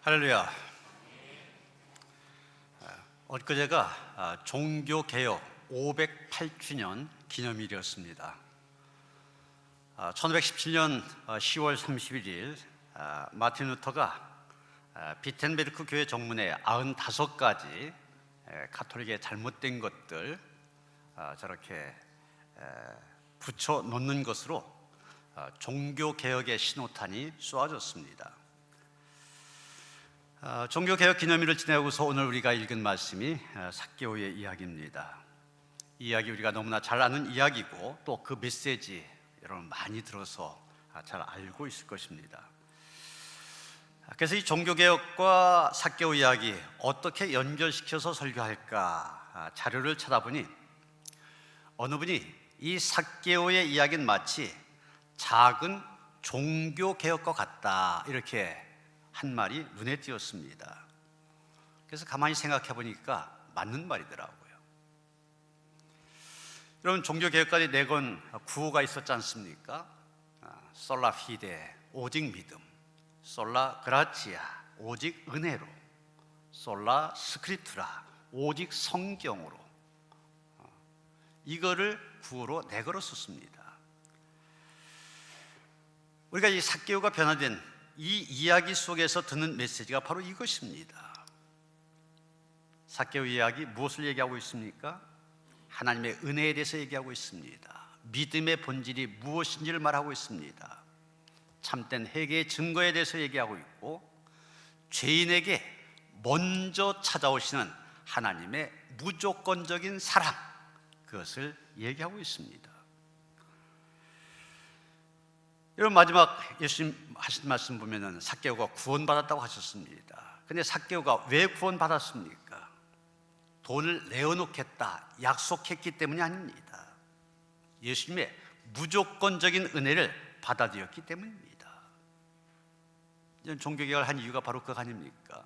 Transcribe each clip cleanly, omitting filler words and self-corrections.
할렐루야. 엊그제가 종교개혁 508주년 기념일이었습니다. 1517년 10월 31일 마틴 루터가 비텐베르크 교회 정문에 95가지 가톨릭의 잘못된 것들 저렇게 붙여 놓는 것으로 종교개혁의 신호탄이 쏘아졌습니다. 종교개혁 기념일을 지내고서 오늘 우리가 읽은 말씀이 삭개오의 이야기입니다. 이 이야기 우리가 너무나 잘 아는 이야기고 또 그 메시지 여러분 많이 들어서 잘 알고 있을 것입니다. 그래서 이 종교개혁과 삭개오 이야기 어떻게 연결시켜서 설교할까 자료를 찾아보니 어느 분이 이 삭개오의 이야기는 마치 작은 종교개혁과 같다 이렇게 한 말이 눈에 띄었습니다. 그래서 가만히 생각해 보니까 맞는 말이더라고요. 여러분, 종교개혁까지 4권 구호가 있었지 않습니까? 솔라 피데, 오직 믿음, 솔라 그라치아, 오직 은혜로, 솔라 스크립투라, 오직 성경으로, 이거를 구호로 4거로 썼습니다. 우리가 이 삭개오가 변화된 이 이야기 속에서 듣는 메시지가 바로 이것입니다. 삭개오 이야기 무엇을 얘기하고 있습니까? 하나님의 은혜에 대해서 얘기하고 있습니다. 믿음의 본질이 무엇인지를 말하고 있습니다. 참된 회개의 증거에 대해서 얘기하고 있고, 죄인에게 먼저 찾아오시는 하나님의 무조건적인 사랑, 그것을 얘기하고 있습니다. 여러분, 마지막 예수님 하신 말씀 보면은 삭개오가 구원받았다고 하셨습니다. 근데 삭개오가 왜 구원받았습니까? 돈을 내어놓겠다 약속했기 때문이 아닙니다. 예수님의 무조건적인 은혜를 받아들였기 때문입니다. 이런 종교개혁을 한 이유가 바로 그거 아닙니까?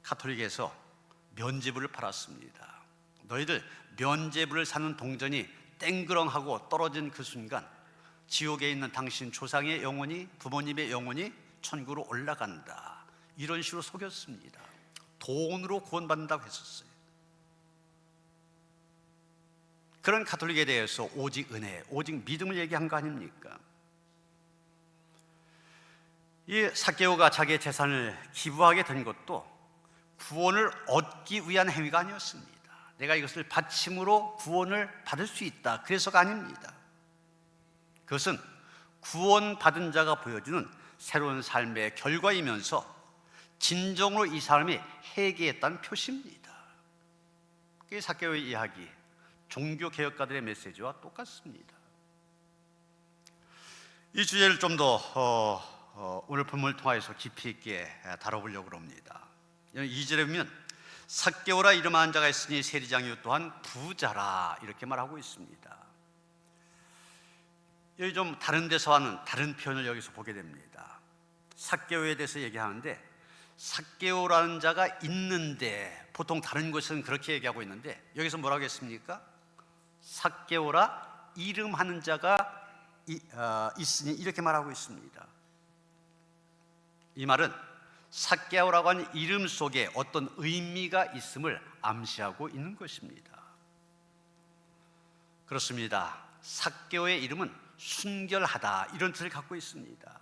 가톨릭에서 면죄부를 팔았습니다. 너희들 면죄부를 사는 동전이 땡그렁하고 떨어진 그 순간 지옥에 있는 당신 조상의 영혼이, 부모님의 영혼이 천국으로 올라간다, 이런 식으로 속였습니다. 돈으로 구원받는다고 했었어요. 그런 가톨릭에 대해서 오직 은혜, 오직 믿음을 얘기한 거 아닙니까? 이 삭개오가 자기의 재산을 기부하게 된 것도 구원을 얻기 위한 행위가 아니었습니다. 내가 이것을 바침으로 구원을 받을 수 있다, 그래서가 아닙니다. 그것은 구원받은 자가 보여주는 새로운 삶의 결과이면서 진정으로 이 사람이 회개했다는 표시입니다. 그게 삭개오의 이야기, 종교개혁가들의 메시지와 똑같습니다. 이 주제를 좀 더 오늘 본문을 통해서 깊이 있게 다뤄보려고 합니다. 2절에 보면 삭개오라 이름한 자가 있으니 세리장이요 또한 부자라 이렇게 말하고 있습니다. 여기 좀 다른 데서와는 다른 표현을 여기서 보게 됩니다. 삭개오에 대해서 얘기하는데 삭개오라는 자가 있는데, 보통 다른 곳에서는 그렇게 얘기하고 있는데 여기서 뭐라고 했습니까? 삭개오라 이름하는 자가 있으니 이렇게 말하고 있습니다. 이 말은 삭개오라고 하는 이름 속에 어떤 의미가 있음을 암시하고 있는 것입니다. 그렇습니다. 삭개오의 이름은 순결하다, 이런 뜻을 갖고 있습니다.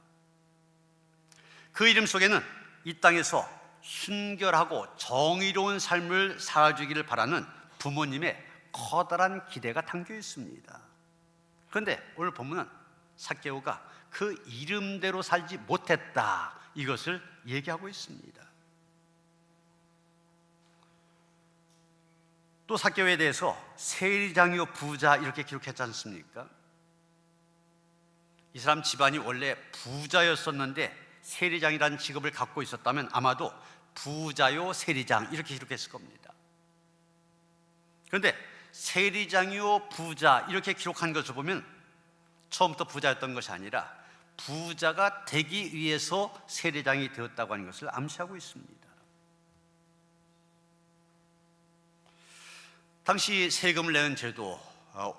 그 이름 속에는 이 땅에서 순결하고 정의로운 삶을 살아주기를 바라는 부모님의 커다란 기대가 담겨 있습니다. 그런데 오늘 본문은 삭개오가 그 이름대로 살지 못했다, 이것을 얘기하고 있습니다. 또 삭개오에 대해서 세리장이요 부자 이렇게 기록했지 않습니까? 이 사람 집안이 원래 부자였었는데 세리장이라는 직업을 갖고 있었다면 아마도 부자요 세리장 이렇게 기록했을 겁니다. 그런데 세리장이요 부자 이렇게 기록한 것을 보면 처음부터 부자였던 것이 아니라 부자가 되기 위해서 세리장이 되었다고 하는 것을 암시하고 있습니다. 당시 세금을 내는 제도,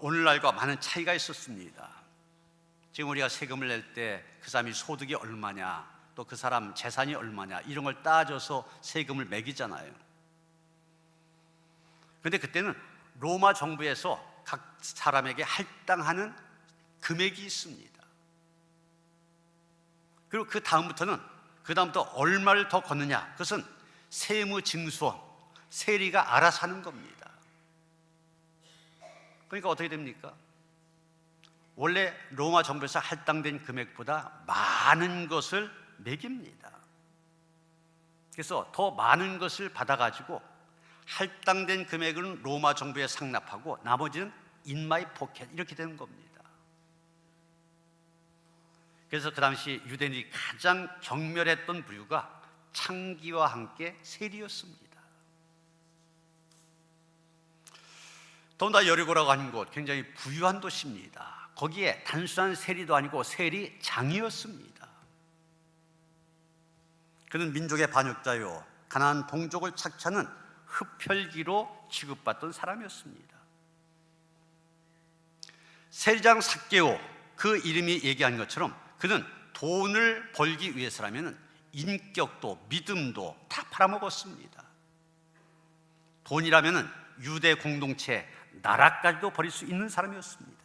오늘날과 많은 차이가 있었습니다. 지금 우리가 세금을 낼 때 그 사람이 소득이 얼마냐, 또 그 사람 재산이 얼마냐 이런 걸 따져서 세금을 매기잖아요. 그런데 그때는 로마 정부에서 각 사람에게 할당하는 금액이 있습니다. 그리고 그 다음부터 얼마를 더 걷느냐, 그것은 세무징수원, 세리가 알아서 하는 겁니다. 그러니까 어떻게 됩니까? 원래 로마 정부에서 할당된 금액보다 많은 것을 매깁니다. 그래서 더 많은 것을 받아가지고 할당된 금액은 로마 정부에 상납하고 나머지는 in my pocket 이렇게 되는 겁니다. 그래서 그 당시 유대인이 가장 경멸했던 부류가 창기와 함께 세리였습니다. 더군다나 여리고라고 하는 곳 굉장히 부유한 도시입니다. 거기에 단순한 세리도 아니고 세리장이었습니다. 그는 민족의 반역자요 가난한 동족을 착취하는 흡혈귀로 취급받던 사람이었습니다. 세리장 삭개오, 그 이름이 얘기한 것처럼 그는 돈을 벌기 위해서라면 인격도 믿음도 다 팔아먹었습니다. 돈이라면 유대 공동체, 나라까지도 버릴 수 있는 사람이었습니다.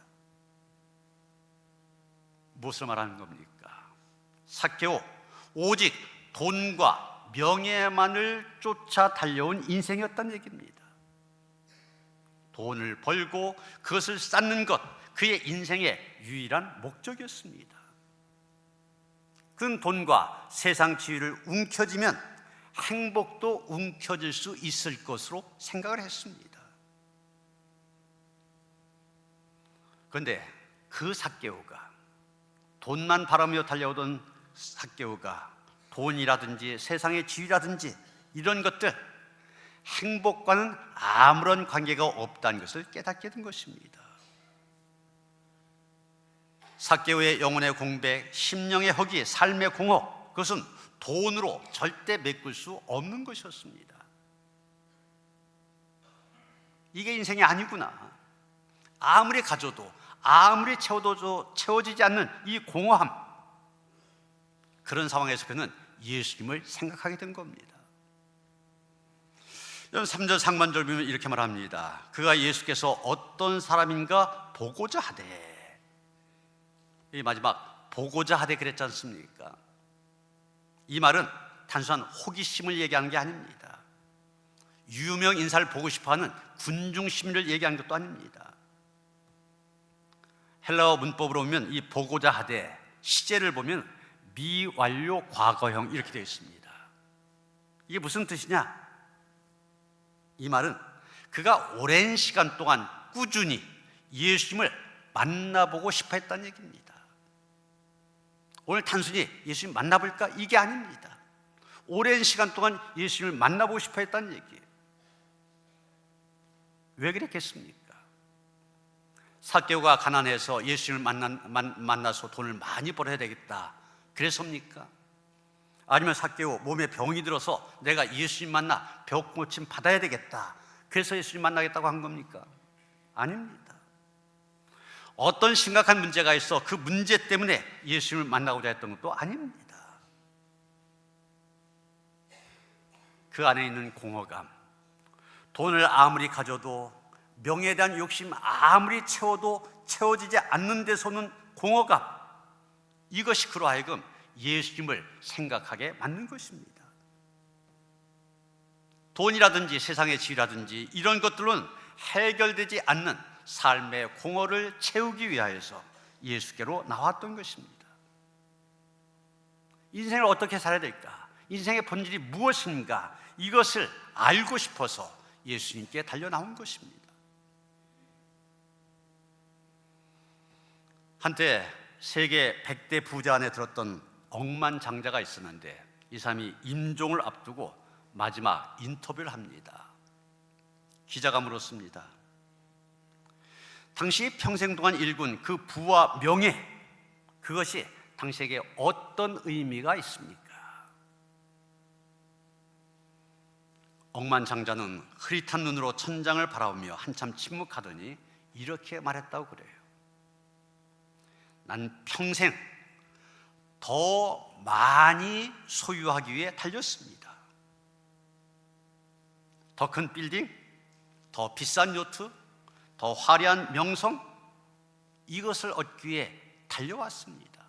무엇을 말하는 겁니까? 삭개오, 오직 돈과 명예만을 쫓아 달려온 인생이었다는 얘기입니다. 돈을 벌고 그것을 쌓는 것, 그의 인생의 유일한 목적이었습니다. 그는 돈과 세상 지위를 움켜쥐면 행복도 움켜쥘 수 있을 것으로 생각을 했습니다. 그런데 그 삭개오가, 돈만 바라며 달려오던 삭개오가 돈이라든지 세상의 지위라든지 이런 것들, 행복과는 아무런 관계가 없다는 것을 깨닫게 된 것입니다. 삭개오의 영혼의 공백, 심령의 허기, 삶의 공허, 그것은 돈으로 절대 메꿀 수 없는 것이었습니다. 이게 인생이 아니구나. 아무리 가져도, 아무리 채워도 채워지지 않는 이 공허함, 그런 상황에서 그는 예수님을 생각하게 된 겁니다. 3절 상반절 보면 이렇게 말합니다. 그가 예수께서 어떤 사람인가 보고자 하되, 이 마지막 보고자 하되 그랬지 않습니까? 이 말은 단순한 호기심을 얘기하는 게 아닙니다. 유명 인사를 보고 싶어하는 군중 심리를 얘기하는 것도 아닙니다. 헬라어 문법으로 보면 이 보고자 하되 시제를 보면 미완료 과거형 이렇게 되어 있습니다. 이게 무슨 뜻이냐? 이 말은 그가 오랜 시간 동안 꾸준히 예수님을 만나보고 싶어 했다는 얘기입니다. 오늘 단순히 예수님 만나볼까? 이게 아닙니다. 오랜 시간 동안 예수님을 만나보고 싶어 했다는 얘기예요. 왜 그랬겠습니까? 삭개오가 가난해서 예수님을 만나서 돈을 많이 벌어야 되겠다 그래서입니까? 아니면 삭개오 몸에 병이 들어서 내가 예수님 만나 병 고침 받아야 되겠다 그래서 예수님 만나겠다고 한 겁니까? 아닙니다. 어떤 심각한 문제가 있어 그 문제 때문에 예수님을 만나고자 했던 것도 아닙니다. 그 안에 있는 공허감, 돈을 아무리 가져도, 명예에 대한 욕심 아무리 채워도 채워지지 않는 데서 오는 공허감, 이것이 그로 하여금 예수님을 생각하게 만든 것입니다. 돈이라든지 세상의 지위라든지 이런 것들은 해결되지 않는 삶의 공허를 채우기 위하여서 예수께로 나왔던 것입니다. 인생을 어떻게 살아야 될까? 인생의 본질이 무엇인가? 이것을 알고 싶어서 예수님께 달려 나온 것입니다. 한때 세계 100대 부자 안에 들었던 억만장자가 있었는데 이 사람이 임종을 앞두고 마지막 인터뷰를 합니다. 기자가 물었습니다. 당시 평생 동안 일군 그 부와 명예, 그것이 당시에게 어떤 의미가 있습니까? 억만장자는 흐릿한 눈으로 천장을 바라보며 한참 침묵하더니 이렇게 말했다고 그래요. 난 평생 더 많이 소유하기 위해 달렸습니다. 더 큰 빌딩, 더 비싼 요트, 더 화려한 명성, 이것을 얻기 위해 달려왔습니다.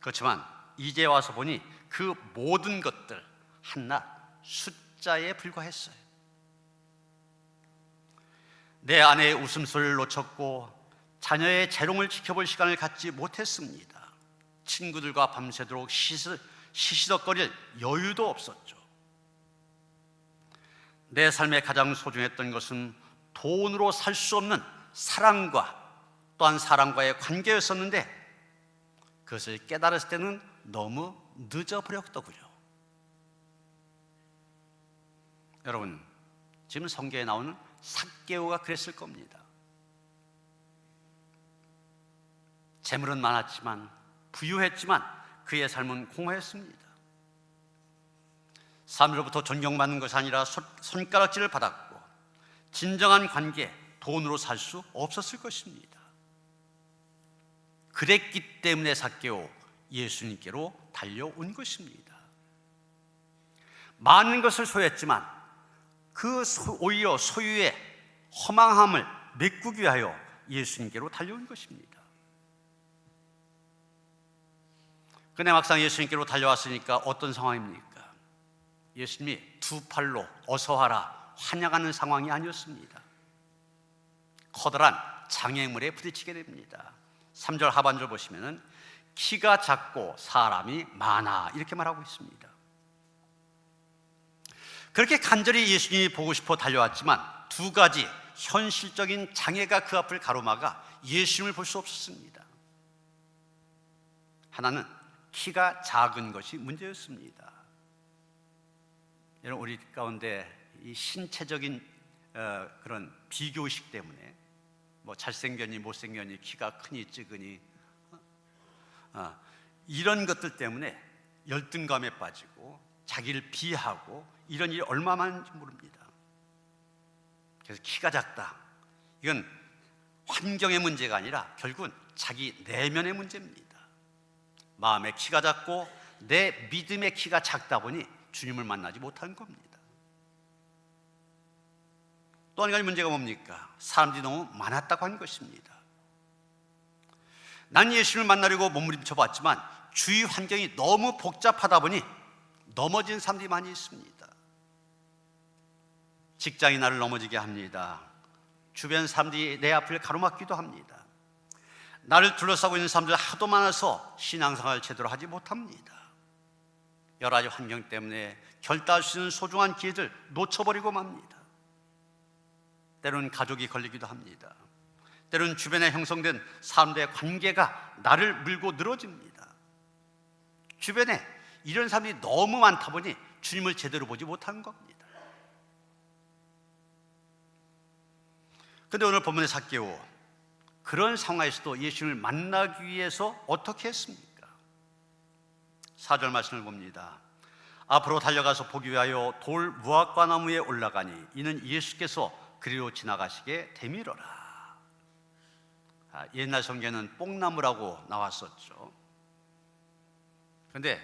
그렇지만 이제 와서 보니 그 모든 것들 한낱 숫자에 불과했어요. 내 아내의 웃음소리를 놓쳤고 자녀의 재롱을 지켜볼 시간을 갖지 못했습니다. 친구들과 밤새도록 시시덕거릴 여유도 없었죠. 내 삶에 가장 소중했던 것은 돈으로 살 수 없는 사랑과 또한 사랑과의 관계였었는데 그것을 깨달았을 때는 너무 늦어버렸더군요. 여러분, 지금 성경에 나오는 삭개오가 그랬을 겁니다. 재물은 많았지만, 부유했지만 그의 삶은 공허했습니다. 사람으로부터 존경받는 것이 아니라 손가락질을 받았고 진정한 관계, 돈으로 살 수 없었을 것입니다. 그랬기 때문에 삭개오, 예수님께로 달려온 것입니다. 많은 것을 소유했지만 오히려 소유의 허망함을 메꾸기 위하여 예수님께로 달려온 것입니다. 그런데 막상 예수님께로 달려왔으니까 어떤 상황입니까? 예수님이 두 팔로 어서와라 환영하는 상황이 아니었습니다. 커다란 장애물에 부딪히게 됩니다. 3절 하반절 보시면은 키가 작고 사람이 많아 이렇게 말하고 있습니다. 그렇게 간절히 예수님이 보고 싶어 달려왔지만 두 가지 현실적인 장애가 그 앞을 가로막아 예수님을 볼 수 없었습니다. 하나는 키가 작은 것이 문제였습니다. 여러분, 우리 가운데 이 신체적인 그런 비교의식 때문에 뭐 잘생겼니 못생겼니 키가 크니 적으니 이런 것들 때문에 열등감에 빠지고 자기를 비하하고 이런 일이 얼마 많은지 모릅니다. 그래서 키가 작다, 이건 환경의 문제가 아니라 결국은 자기 내면의 문제입니다. 마음의 키가 작고 내 믿음의 키가 작다 보니 주님을 만나지 못하는 겁니다. 또 한 가지 문제가 뭡니까? 사람들이 너무 많았다고 하는 것입니다. 난 예수님을 만나려고 몸부림쳐 봤지만 주위 환경이 너무 복잡하다 보니 넘어진 사람들이 많이 있습니다. 직장이 나를 넘어지게 합니다. 주변 사람들이 내 앞을 가로막기도 합니다. 나를 둘러싸고 있는 사람들 하도 많아서 신앙생활을 제대로 하지 못합니다. 여러 가지 환경 때문에 결단할 수 있는 소중한 기회들 놓쳐버리고 맙니다. 때로는 가족이 걸리기도 합니다. 때로는 주변에 형성된 사람들의 관계가 나를 물고 늘어집니다. 주변에 이런 사람이 너무 많다 보니 주님을 제대로 보지 못하는 겁니다. 그런데 오늘 본문의 삭개오, 그런 상황에서도 예수님을 만나기 위해서 어떻게 했습니까? 4절 말씀을 봅니다. 앞으로 달려가서 보기 위하여 돌 무화과 나무에 올라가니 이는 예수께서 그리로 지나가시게 되밀어라. 옛날 성경에는 뽕나무라고 나왔었죠. 그런데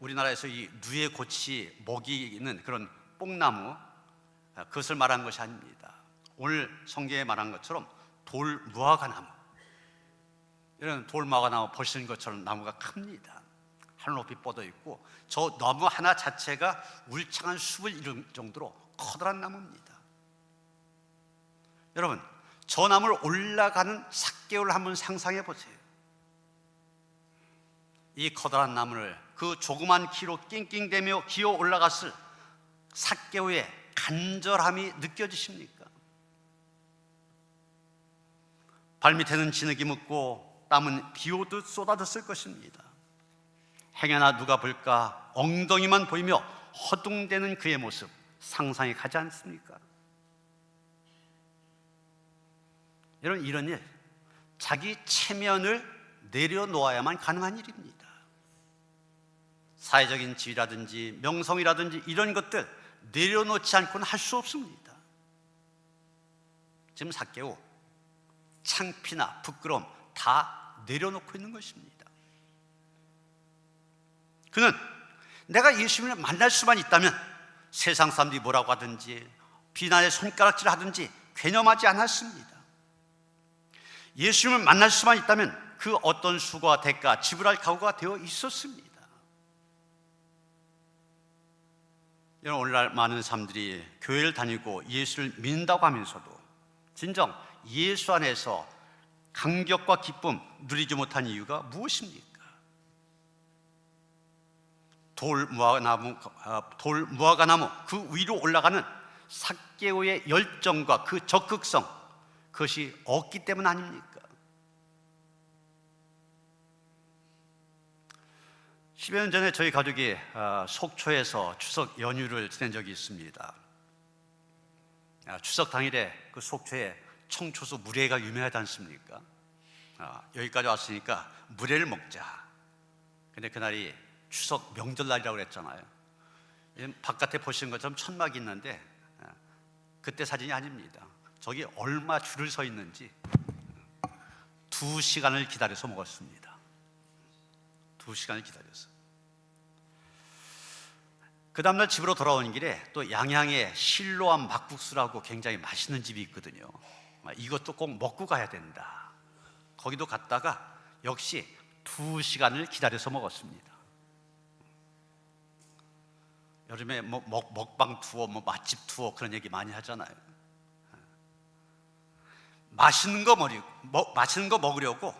우리나라에서 이 누에 고치 먹이는 그런 뽕나무, 그것을 말한 것이 아닙니다. 오늘 성경에 말한 것처럼 돌 무화과 나무, 이런 돌 무화과 나무 보시는 것처럼 나무가 큽니다. 하늘 높이 뻗어 있고 저 나무 하나 자체가 울창한 숲을 이룰 정도로 커다란 나무입니다. 여러분, 저 나무를 올라가는 삭개오를 한번 상상해 보세요. 이 커다란 나무를 그 조그만 키로 낑낑대며 기어 올라갔을 삭개오의 간절함이 느껴지십니까? 발밑에는 진흙이 묻고 땀은 비 오듯 쏟아졌을 것입니다. 행여나 누가 볼까 엉덩이만 보이며 허둥대는 그의 모습 상상이 가지 않습니까? 여러분, 이런 일, 자기 체면을 내려놓아야만 가능한 일입니다. 사회적인 지위라든지 명성이라든지 이런 것들 내려놓지 않고는 할 수 없습니다. 지금 삭개오, 창피나 부끄러움 다 내려놓고 있는 것입니다. 그는 내가 예수님을 만날 수만 있다면 세상 사람들이 뭐라고 하든지 비난의 손가락질을 하든지 괴념하지 않았습니다. 예수님을 만날 수만 있다면 그 어떤 수고와 대가 지불할 각오가 되어 있었습니다. 여러분, 오늘날 많은 사람들이 교회를 다니고 예수를 믿는다고 하면서도 진정 예수 안에서 감격과 기쁨 누리지 못한 이유가 무엇입니까? 돌 무화과 나무 그 위로 올라가는 삭개오의 열정과 그 적극성, 그것이 없기 때문 아닙니까? 10여 년 전에 저희 가족이 속초에서 추석 연휴를 지낸 적이 있습니다. 추석 당일에 그 속초에 청초소 물회가 유명하지 않습니까? 여기까지 왔으니까 물회를 먹자. 근데 그날이 추석 명절날이라고 그랬잖아요. 바깥에 보시는 것처럼 천막이 있는데 그때 사진이 아닙니다. 저기 얼마 줄을 서 있는지 2시간을 기다려서 먹었습니다. 2시간을 기다려서. 그 다음날 집으로 돌아오는 길에 또 양양에 실로암 막국수라고 굉장히 맛있는 집이 있거든요. 이것도 꼭 먹고 가야 된다. 거기도 갔다가 역시 2시간을 기다려서 먹었습니다. 요즘에 먹방 투어, 맛집 투어 그런 얘기 많이 하잖아요. 맛있는 거 먹으려고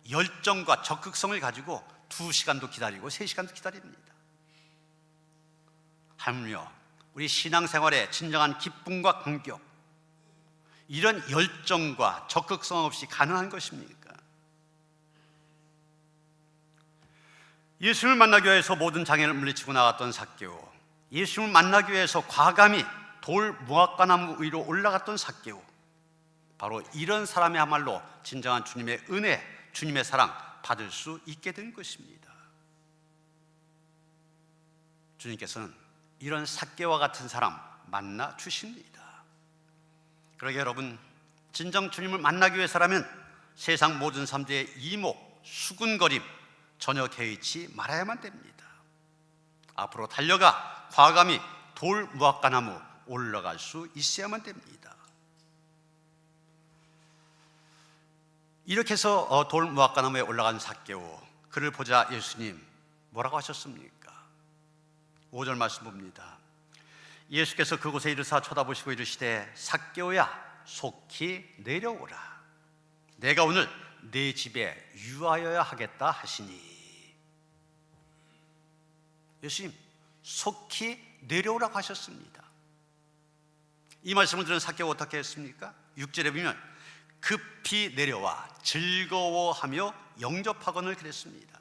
열정과 적극성을 가지고 2시간도 기다리고 3시간도 기다립니다. 하물며 우리 신앙생활의 진정한 기쁨과 감격, 이런 열정과 적극성 없이 가능한 것입니까? 예수님을 만나기 위해서 모든 장애를 물리치고 나갔던 삭개오, 예수님을 만나기 위해서 과감히 돌 무화과 나무 위로 올라갔던 삭개오, 바로 이런 사람이야말로 진정한 주님의 은혜, 주님의 사랑 받을 수 있게 된 것입니다. 주님께서는 이런 삭개와 같은 사람 만나 주십니다. 그러게 여러분, 진정 주님을 만나기 위해서라면 세상 모든 사람들의 이목, 수군거림 전혀 개의치 말아야만 됩니다. 앞으로 달려가 과감히 돌 무화과 나무 올라갈 수 있어야만 됩니다. 이렇게 해서 돌 무화과 나무에 올라간 삭개오, 그를 보자 예수님 뭐라고 하셨습니까? 5절 말씀 봅니다. 예수께서 그곳에 이르사 쳐다보시고 이르시되 삭개오야 속히 내려오라. 내가 오늘 네 집에 유하여야 하겠다 하시니. 예수님 속히 내려오라고 하셨습니다. 이 말씀을 들은 삭개오가 어떻게 했습니까? 6절에 보면 급히 내려와 즐거워하며 영접하거늘 그랬습니다.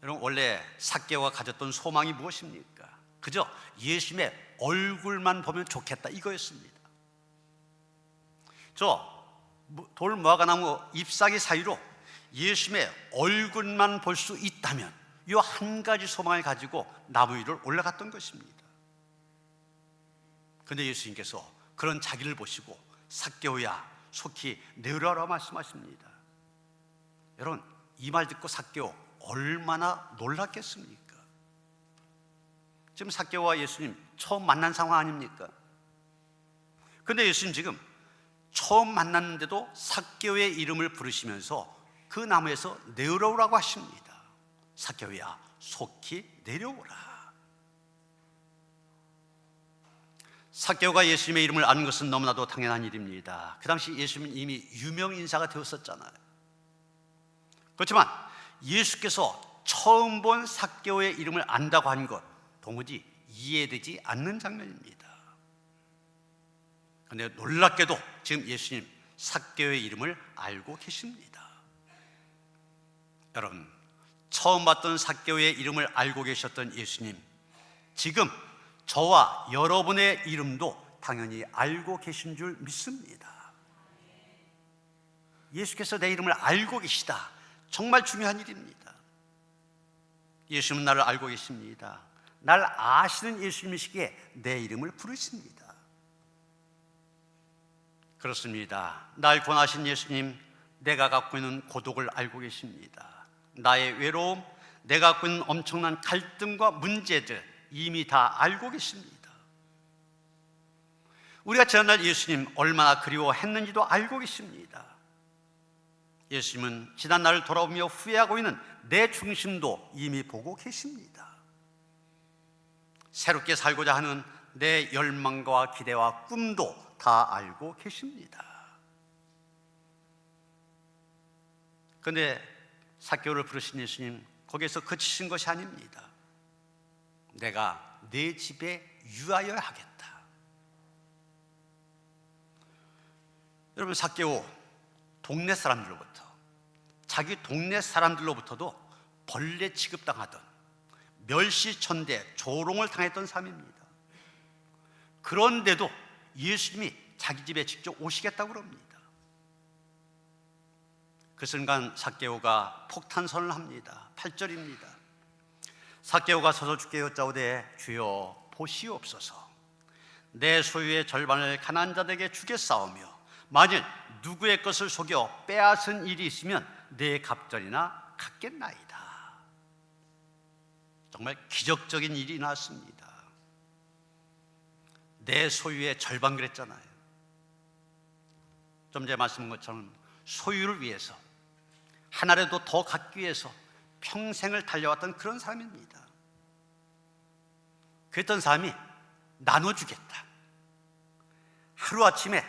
여러분, 원래 삭개오가 가졌던 소망이 무엇입니까? 그저 예수님의 얼굴만 보면 좋겠다 이거였습니다. 저 돌 무화과 나무 잎사귀 사이로 예수님의 얼굴만 볼 수 있다면 이 한 가지 소망을 가지고 나무 위를 올라갔던 것입니다. 그런데 예수님께서 그런 자기를 보시고 삭개오야 속히 내려오라 말씀하십니다. 여러분, 이 말 듣고 삭개오 얼마나 놀랐겠습니까? 지금 삭개오와 예수님 처음 만난 상황 아닙니까? 그런데 예수님 지금 처음 만났는데도 삭개오의 이름을 부르시면서 그 나무에서 내려오라고 하십니다. 삭개오야 속히 내려오라. 삭개오가 예수님의 이름을 아는 것은 너무나도 당연한 일입니다. 그 당시 예수님은 이미 유명 인사가 되었었잖아요. 그렇지만 예수께서 처음 본 삭개오의 이름을 안다고 한 것 도무지 이해되지 않는 장면입니다. 그런데 놀랍게도 지금 예수님 삭개오의 이름을 알고 계십니다. 여러분, 처음 봤던 삭개오의 이름을 알고 계셨던 예수님, 지금 저와 여러분의 이름도 당연히 알고 계신 줄 믿습니다. 예수께서 내 이름을 알고 계시다. 정말 중요한 일입니다. 예수님은 나를 알고 계십니다. 날 아시는 예수님이시기에 내 이름을 부르십니다. 그렇습니다. 날 권하신 예수님, 내가 갖고 있는 고독을 알고 계십니다. 나의 외로움, 내가 갖고 있는 엄청난 갈등과 문제들 이미 다 알고 계십니다. 우리가 지난날 예수님 얼마나 그리워했는지도 알고 계십니다. 예수님은 지난날을 돌아보며 후회하고 있는 내 중심도 이미 보고 계십니다. 새롭게 살고자 하는 내 열망과 기대와 꿈도 다 알고 계십니다. 그런데 삭개오를 부르신 예수님 거기에서 그치신 것이 아닙니다. 내가 내 집에 유하여야 하겠다. 여러분, 삭개오 동네 사람들로부터, 자기 동네 사람들로부터도 벌레 취급당하던 멸시천대 조롱을 당했던 사람입니다. 그런데도 예수님이 자기 집에 직접 오시겠다고 그럽니다. 그 순간 삭개오가 폭탄선을 합니다. 8절입니다. 삭개오가 서서 주께 여짜오되 주여 보시옵소서. 내 소유의 절반을 가난한 자들에게 주겠사오며 만일 누구의 것을 속여 빼앗은 일이 있으면 내 갑절이나 갚겠나이다. 정말 기적적인 일이 일어났습니다. 내 소유의 절반 그랬잖아요. 좀 전에 말씀한 것처럼 소유를 위해서, 하나라도 더 갖기 위해서 평생을 달려왔던 그런 사람입니다. 그랬던 사람이 나눠주겠다. 하루아침에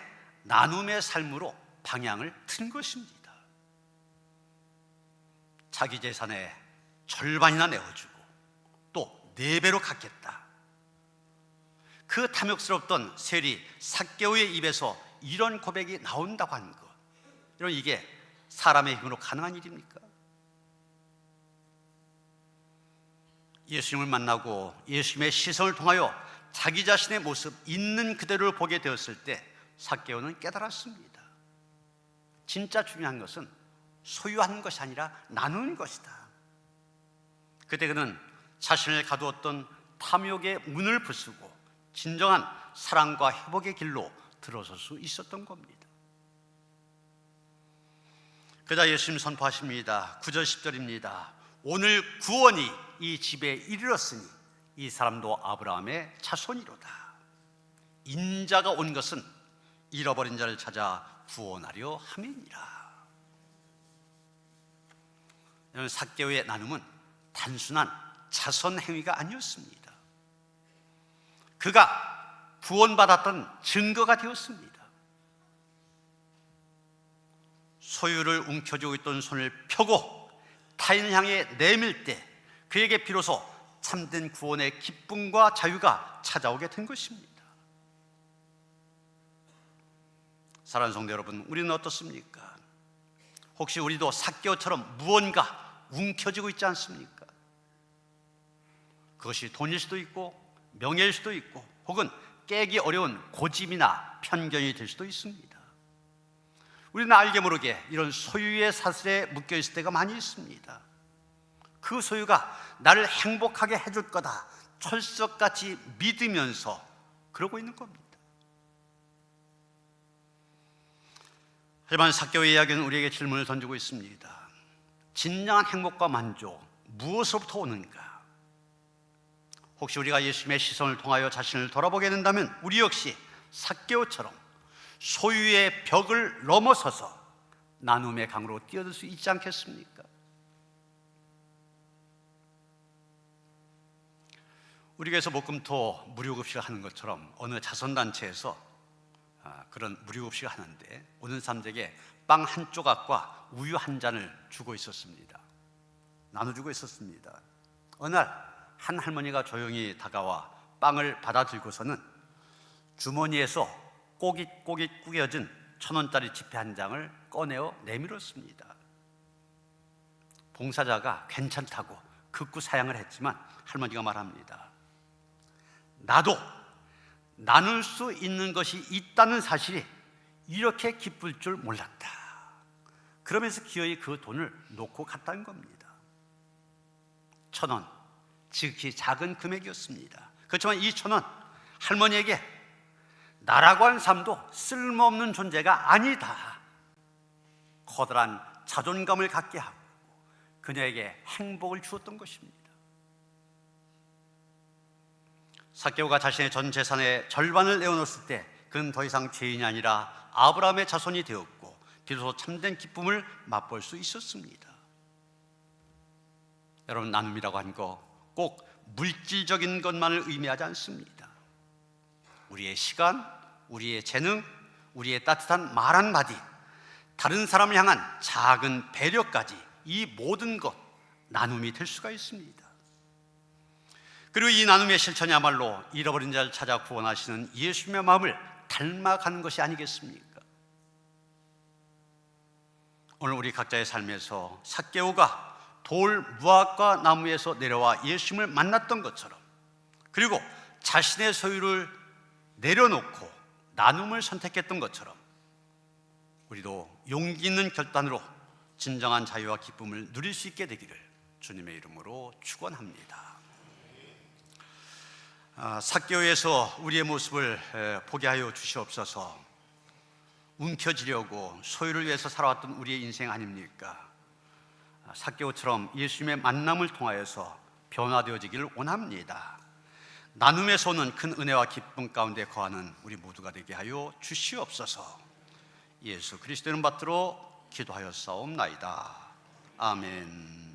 나눔의 삶으로 방향을 튼 것입니다. 자기 재산의 절반이나 내어주고 또 4배로 갚겠다. 그 탐욕스럽던 세리 삭개오의 입에서 이런 고백이 나온다고 하는 것, 여러분, 이게 사람의 힘으로 가능한 일입니까? 예수님을 만나고 예수님의 시선을 통하여 자기 자신의 모습 있는 그대로를 보게 되었을 때 삭개오는 깨달았습니다. 진짜 중요한 것은 소유하는 것이 아니라 나누는 것이다. 그때 그는 자신을 가두었던 탐욕의 문을 부수고 진정한 사랑과 회복의 길로 들어설 수 있었던 겁니다. 그러자 예수님 선포하십니다. 9절 10절입니다. 오늘 구원이 이 집에 이르렀으니 이 사람도 아브라함의 자손이로다. 인자가 온 것은 잃어버린 자를 찾아 구원하려 함이니라. 삭개오의 나눔은 단순한 자선 행위가 아니었습니다. 그가 구원받았던 증거가 되었습니다. 소유를 움켜쥐고 있던 손을 펴고 타인을 향해 내밀 때 그에게 비로소 참된 구원의 기쁨과 자유가 찾아오게 된 것입니다. 사랑하는 성도 여러분, 우리는 어떻습니까? 혹시 우리도 삭개오처럼 무언가 움켜쥐고 있지 않습니까? 그것이 돈일 수도 있고 명예일 수도 있고 혹은 깨기 어려운 고집이나 편견이 될 수도 있습니다. 우리는 알게 모르게 이런 소유의 사슬에 묶여 있을 때가 많이 있습니다. 그 소유가 나를 행복하게 해줄 거다 철석같이 믿으면서 그러고 있는 겁니다. 하지만 삭개오의 이야기는 우리에게 질문을 던지고 있습니다. 진정한 행복과 만족, 무엇으로부터 오는가? 혹시 우리가 예수님의 시선을 통하여 자신을 돌아보게 된다면 우리 역시 삭개오처럼 소유의 벽을 넘어서서 나눔의 강으로 뛰어들 수 있지 않겠습니까? 우리 교회에서 목금토 무료급식을 하는 것처럼 어느 자선단체에서 그런 무료급식을 하는데 오는 사람들에게 빵 한 조각과 우유 한 잔을 주고 있었습니다. 나눠주고 있었습니다. 어느 날 한 할머니가 조용히 다가와 빵을 받아 들고서는 주머니에서 꼬깃꼬깃 구겨진 1,000원짜리 지폐 한 장을 꺼내어 내밀었습니다. 봉사자가 괜찮다고 극구 사양을 했지만 할머니가 말합니다. 나도 나눌 수 있는 것이 있다는 사실이 이렇게 기쁠 줄 몰랐다. 그러면서 기어이 그 돈을 놓고 갔다는 겁니다. 1,000원, 지극히 작은 금액이었습니다. 그렇지만 이 1,000원 할머니에게 나라고 하는 사람도 쓸모없는 존재가 아니다, 커다란 자존감을 갖게 하고 그녀에게 행복을 주었던 것입니다. 삭개오가 자신의 전 재산의 절반을 내어놓았을 때 그는 더 이상 죄인이 아니라 아브라함의 자손이 되었고 비로소 참된 기쁨을 맛볼 수 있었습니다. 여러분, 나눔이라고 하는 거 꼭 물질적인 것만을 의미하지 않습니다. 우리의 시간, 우리의 재능, 우리의 따뜻한 말 한마디, 다른 사람을 향한 작은 배려까지, 이 모든 것 나눔이 될 수가 있습니다. 그리고 이 나눔의 실천이야말로 잃어버린 자를 찾아 구원하시는 예수님의 마음을 닮아가는 것이 아니겠습니까? 오늘 우리 각자의 삶에서 삭개오가 돌 무화과 나무에서 내려와 예수님을 만났던 것처럼, 그리고 자신의 소유를 내려놓고 나눔을 선택했던 것처럼, 우리도 용기 있는 결단으로 진정한 자유와 기쁨을 누릴 수 있게 되기를 주님의 이름으로 축원합니다. 삭개오에서 우리의 모습을 보게 하여 주시옵소서. 움켜쥐려고 소유를 위해서 살아왔던 우리의 인생 아닙니까? 삭개오처럼 예수님의 만남을 통하여서 변화되어지기를 원합니다. 나눔에서 오는 큰 은혜와 기쁨 가운데 거하는 우리 모두가 되게 하여 주시옵소서. 예수 그리스도 이름 받들어 기도하였사옵나이다. 아멘.